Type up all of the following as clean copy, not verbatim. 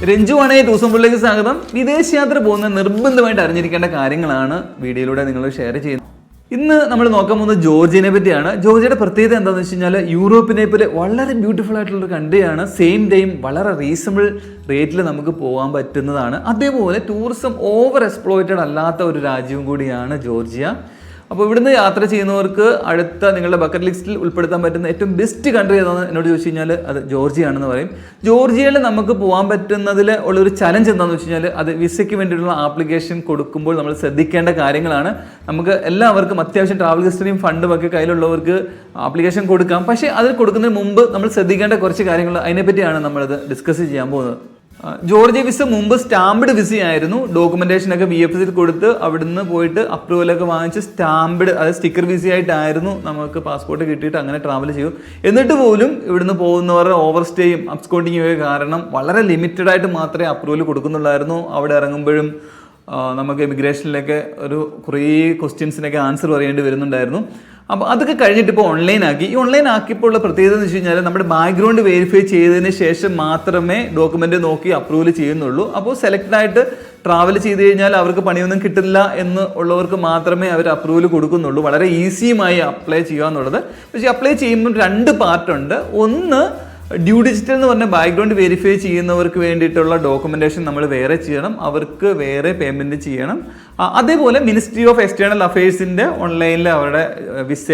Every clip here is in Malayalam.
രഞ്ജുവാണ് ടൂസംബിളിലേക്ക് സ്വാഗതം. വിദേശയാത്ര പോകുന്ന നിർബന്ധമായിട്ട് അറിഞ്ഞിരിക്കേണ്ട കാര്യങ്ങളാണ് വീഡിയോയിലൂടെ നിങ്ങൾ ഷെയർ ചെയ്യുന്നത്. ഇന്ന് നമ്മൾ നോക്കാൻ പോകുന്നത് ജോർജിയനെ പറ്റിയാണ്. ജോർജിയയുടെ പ്രത്യേകത എന്താണെന്ന് വെച്ച് കഴിഞ്ഞാൽ യൂറോപ്പിനെ പോലെ വളരെ ബ്യൂട്ടിഫുൾ ആയിട്ടുള്ളൊരു കൺട്രിയാണ്. സെയിം ടൈം വളരെ റീസണബിൾ റേറ്റിൽ നമുക്ക് പോകാൻ പറ്റുന്നതാണ്. അതേപോലെ ടൂറിസം ഓവർ എക്സ്പ്ലോയിറ്റഡ് അല്ലാത്ത ഒരു രാജ്യവും കൂടിയാണ് ജോർജിയ. അപ്പോൾ ഇവിടുന്ന് യാത്ര ചെയ്യുന്നവർക്ക് അടുത്ത നിങ്ങളുടെ ബക്കറ്റ് ലിസ്റ്റിൽ ഉൾപ്പെടുത്താൻ പറ്റുന്ന ഏറ്റവും ബെസ്റ്റ് കൺട്രി ഏതാണെന്ന് എന്നോട് ചോദിച്ചു കഴിഞ്ഞാൽ അത് ജോർജിയ ആണെന്ന് പറയും. ജോർജിയയിൽ നമുക്ക് പോകാൻ പറ്റുന്നതിൽ ഉള്ളൊരു ചലഞ്ച് എന്താണെന്ന് വെച്ച് കഴിഞ്ഞാൽ അത് വിസയ്ക്ക് വേണ്ടിയിട്ടുള്ള ആപ്ലിക്കേഷൻ കൊടുക്കുമ്പോൾ നമ്മൾ ശ്രദ്ധിക്കേണ്ട കാര്യങ്ങളാണ്. നമുക്ക് എല്ലാവർക്കും അത്യാവശ്യം ട്രാവൽ ഹിസ്റ്ററിയും ഫണ്ടും ഒക്കെ കയ്യിലുള്ളവർക്ക് ആപ്ലിക്കേഷൻ കൊടുക്കാം. പക്ഷേ അത് കൊടുക്കുന്നതിന് മുമ്പ് നമ്മൾ ശ്രദ്ധിക്കേണ്ട കുറച്ച് കാര്യങ്ങൾ അതിനെപ്പറ്റിയാണ് നമ്മളിത് ഡിസ്കസ് ചെയ്യാൻ പോകുന്നത്. ജോർജിയ വിസ മുമ്പ് സ്റ്റാമ്പ്ഡ് വിസയായിരുന്നു. ഡോക്യുമെന്റേഷനൊക്കെ VFSൽ കൊടുത്ത് അവിടുന്ന് പോയിട്ട് അപ്രൂവലൊക്കെ വാങ്ങിച്ച് സ്റ്റാമ്പ്ഡ് അതായത് സ്റ്റിക്കർ വിസയായിട്ടായിരുന്നു നമുക്ക് പാസ്പോർട്ട് കിട്ടിയിട്ട് അങ്ങനെ ട്രാവൽ ചെയ്യും. എന്നിട്ട് പോലും ഇവിടുന്ന് പോകുന്നവരുടെ ഓവർ സ്റ്റേയും അബ്സ്കോണ്ടിങ്ങും ഒക്കെ കാരണം വളരെ ലിമിറ്റഡ് ആയിട്ട് മാത്രമേ അപ്രൂവൽ കൊടുക്കുന്നുള്ളായിരുന്നു. അവിടെ ഇറങ്ങുമ്പോഴും നമുക്ക് ഇമിഗ്രേഷനിലൊക്കെ കുറേ ക്വസ്റ്റ്യൻസിനൊക്കെ ആൻസർ പറയേണ്ടി വരുന്നുണ്ടായിരുന്നു. അപ്പോൾ അതൊക്കെ കഴിഞ്ഞിട്ട് ഇപ്പോൾ ഓൺലൈനാക്കി. ഈ ഓൺലൈൻ ആക്കിയപ്പോൾ ഉള്ള പ്രത്യേകത എന്ന് വെച്ച് കഴിഞ്ഞാൽ നമ്മുടെ ബാക്ക്ഗ്രൗണ്ട് വെരിഫൈ ചെയ്തതിന് ശേഷം മാത്രമേ ഡോക്യുമെൻ്റ് നോക്കി അപ്രൂവൽ ചെയ്യുന്നുള്ളൂ. അപ്പോൾ സെലക്റ്റഡ് ആയിട്ട് ട്രാവൽ ചെയ്ത് കഴിഞ്ഞാൽ അവർക്ക് പണിയൊന്നും കിട്ടില്ല എന്ന് ഉള്ളവർക്ക് മാത്രമേ അവർ അപ്രൂവൽ കൊടുക്കുന്നുള്ളൂ. വളരെ ഈസിയുമായി അപ്ലൈ ചെയ്യുക എന്നുള്ളത്. പക്ഷേ അപ്ലൈ ചെയ്യുമ്പോൾ 2 പാർട്ടുണ്ട്. ഒന്ന്, ഡ്യൂ ഡിജിറ്റൽ എന്ന് പറഞ്ഞ ബാക്ക്ഗ്രൗണ്ട് വെരിഫൈ ചെയ്യുന്നവർക്ക് വേണ്ടിയിട്ടുള്ള ഡോക്യുമെന്റേഷൻ നമ്മൾ വേറെ ചെയ്യണം, അവർക്ക് വേറെ പേയ്മെന്റ് ചെയ്യണം. അതേപോലെ മിനിസ്ട്രി ഓഫ് എക്സ്റ്റേണൽ അഫയേഴ്സിന്റെ ഓൺലൈനിൽ അവരുടെ വിസ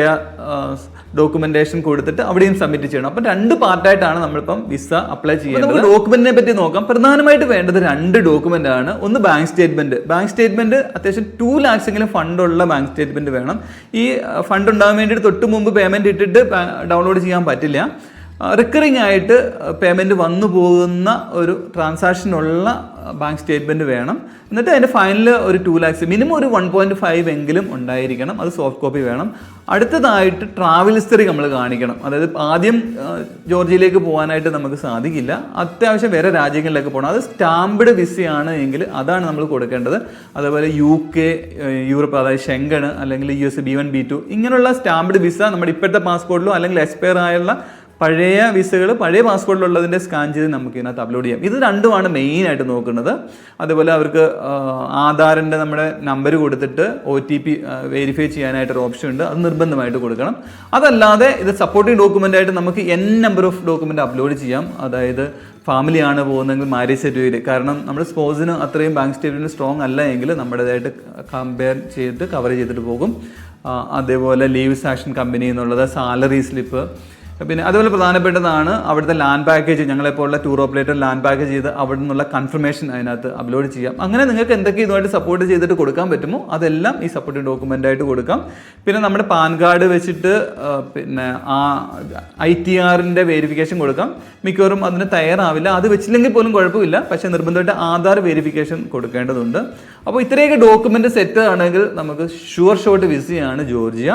ഡോക്യുമെന്റേഷൻ കൊടുത്തിട്ട് അവിടെയും സബ്മിറ്റ് ചെയ്യണം. അപ്പം 2 പാർട്ടായിട്ടാണ് നമ്മളിപ്പം വിസ അപ്ലൈ ചെയ്യുന്നത്. ഡോക്യുമെന്റിനെ പറ്റി നോക്കാം. പ്രധാനമായിട്ട് വേണ്ടത് 2 ഡോക്യുമെന്റ് ആണ്. ഒന്ന് ബാങ്ക് സ്റ്റേറ്റ്മെന്റ്. ബാങ്ക് സ്റ്റേറ്റ്മെന്റ് അത്യാവശ്യം 2 lakhs എങ്കിലും ഫണ്ടുള്ള ബാങ്ക് സ്റ്റേറ്റ്മെന്റ് വേണം. ഈ ഫണ്ട് ഉണ്ടാകാൻ വേണ്ടിയിട്ട് തൊട്ട് മുമ്പ് പേയ്മെന്റ് ഇട്ടിട്ട് ഡൗൺലോഡ് ചെയ്യാൻ പറ്റില്ല. റിക്കറിംഗ് ആയിട്ട് പേയ്മെൻറ്റ് വന്നു പോകുന്ന ഒരു ട്രാൻസാക്ഷനുള്ള ബാങ്ക് സ്റ്റേറ്റ്മെൻറ്റ് വേണം. എന്നിട്ട് അതിൻ്റെ ഫൈനൽ ഒരു 2 lakhs മിനിമം ഒരു 1.5 എങ്കിലും ഉണ്ടായിരിക്കണം. അത് സോഫ്റ്റ് കോപ്പി വേണം. അടുത്തതായിട്ട് ട്രാവൽ ഹിസ്റ്ററി നമ്മൾ കാണിക്കണം. അതായത് ആദ്യം ജോർജിയയിലേക്ക് പോകാനായിട്ട് നമുക്ക് സാധിക്കില്ല. അത്യാവശ്യം വേറെ രാജ്യങ്ങളിലേക്ക് പോകണം. അത് സ്റ്റാമ്പ്ഡ് വിസയാണ് എങ്കിൽ അതാണ് നമ്മൾ കൊടുക്കേണ്ടത്. അതേപോലെ UK, യൂറോപ്പ്, അതായത് ഷെങ്കൺ അല്ലെങ്കിൽ US B1 B2 ഇങ്ങനെയുള്ള സ്റ്റാമ്പ്ഡ് വിസ നമ്മുടെ ഇപ്പോഴത്തെ പാസ്പോർട്ടിലോ അല്ലെങ്കിൽ എക്സ്പയർ ആയുള്ള പഴയ വിസകൾ പഴയ പാസ്പോർട്ടിലുള്ളതിൻ്റെ സ്കാൻ ചെയ്ത് നമുക്ക് ഇതിനകത്ത് അപ്ലോഡ് ചെയ്യാം. ഇത് 2മാണ് മെയിനായിട്ട് നോക്കുന്നത്. അതുപോലെ അവർക്ക് ആധാറിൻ്റെ നമ്മുടെ നമ്പർ കൊടുത്തിട്ട് OTP വെരിഫൈ ചെയ്യാനായിട്ടൊരു ഓപ്ഷൻ ഉണ്ട്. അത് നിർബന്ധമായിട്ട് കൊടുക്കണം. അതല്ലാതെ ഇത് സപ്പോർട്ടിംഗ് ഡോക്യുമെൻ്റ് ആയിട്ട് നമുക്ക് N number of document upload ചെയ്യാം. അതായത് ഫാമിലിയാണ് പോകുന്നതെങ്കിൽ മാരേജ് സർട്ടിഫിക്കറ്റ്. കാരണം നമ്മുടെ സ്പോസിന് അത്രയും ബാങ്ക് സ്റ്റേറ്റ്മെൻറ്റ് സ്ട്രോങ് അല്ല എങ്കിൽ നമ്മുടേതായിട്ട് കമ്പയർ ചെയ്തിട്ട് കവർ ചെയ്തിട്ട് പോകും. അതേപോലെ ലീവ് സാക്ഷൻ കമ്പനി എന്നുള്ളത്, സാലറി സ്ലിപ്പ്, പിന്നെ അതുപോലെ പ്രധാനപ്പെട്ടതാണ് അവിടുത്തെ ലാൻഡ് പാക്കേജ്. ഞങ്ങളെപ്പോലുള്ള ടൂർ ഓപ്പറേറ്റർ ലാൻഡ് പാക്കേജ് ചെയ്ത് അവിടെ നിന്നുള്ള കൺഫർമേഷൻ അതിനകത്ത് അപ്ലോഡ് ചെയ്യാം. അങ്ങനെ നിങ്ങൾക്ക് എന്തൊക്കെ ഇതുമായിട്ട് സപ്പോർട്ട് ചെയ്തിട്ട് കൊടുക്കാൻ പറ്റുമോ അതെല്ലാം ഈ സപ്പോർട്ടിംഗ് ഡോക്യുമെൻ്റ് ആയിട്ട് കൊടുക്കാം. പിന്നെ നമ്മുടെ പാൻ കാർഡ് വെച്ചിട്ട് പിന്നെ ITRൻ്റെ വെരിഫിക്കേഷൻ കൊടുക്കാം. മിക്കവാറും അതിന് തയ്യാറാവില്ല. അത് വെച്ചില്ലെങ്കിൽ പോലും കുഴപ്പമില്ല. പക്ഷേ നിർബന്ധമായിട്ട് ആധാർ വെരിഫിക്കേഷൻ കൊടുക്കേണ്ടതുണ്ട്. അപ്പോൾ ഇത്രയൊക്കെ ഡോക്യുമെൻ്റ് സെറ്റ് ആണെങ്കിൽ നമുക്ക് ഷുവർ ഷോട്ട് വിസയാണ് ജോർജിയ.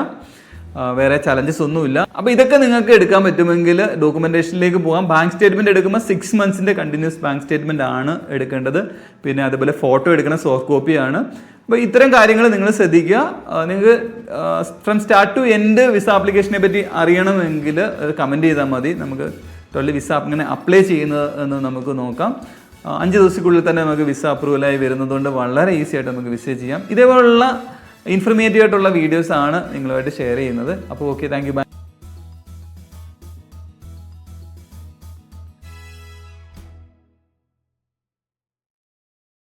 വേറെ ചലഞ്ചസ് ഒന്നുമില്ല. അപ്പോൾ ഇതൊക്കെ നിങ്ങൾക്ക് എടുക്കാൻ പറ്റുമെങ്കിൽ ഡോക്യുമെന്റേഷനിലേക്ക് പോകാം. ബാങ്ക് സ്റ്റേറ്റ്മെന്റ് എടുക്കുമ്പോൾ 6 months കണ്ടിന്യൂസ് ബാങ്ക് സ്റ്റേറ്റ്മെന്റ് ആണ് എടുക്കേണ്ടത്. പിന്നെ അതുപോലെ ഫോട്ടോ എടുക്കുന്ന സോഫ്റ്റ് കോപ്പിയാണ്. അപ്പോൾ ഇത്തരം കാര്യങ്ങൾ നിങ്ങൾ ശ്രദ്ധിക്കുക. നിങ്ങൾക്ക് from start to end visa ആപ്ലിക്കേഷനെ പറ്റി അറിയണമെങ്കിൽ കമൻറ്റ് ചെയ്താൽ മതി. നമുക്ക് വിസ ഇങ്ങനെ അപ്ലൈ ചെയ്യുന്നത് എന്ന് നമുക്ക് നോക്കാം. 5 ദിവസത്തിനുള്ളിൽ തന്നെ നമുക്ക് വിസ അപ്രൂവലായി വരുന്നതുകൊണ്ട് വളരെ ഈസി ആയിട്ട് നമുക്ക് വിസ ചെയ്യാം. ഇതേപോലുള്ള ഇൻഫർമേറ്റീവ് ആയിട്ടുള്ള വീഡിയോസ് ആണ് നിങ്ങളുമായിട്ട് ഷെയർ ചെയ്യുന്നത്. അപ്പോൾ ഓക്കെ, താങ്ക് യു, ബൈ.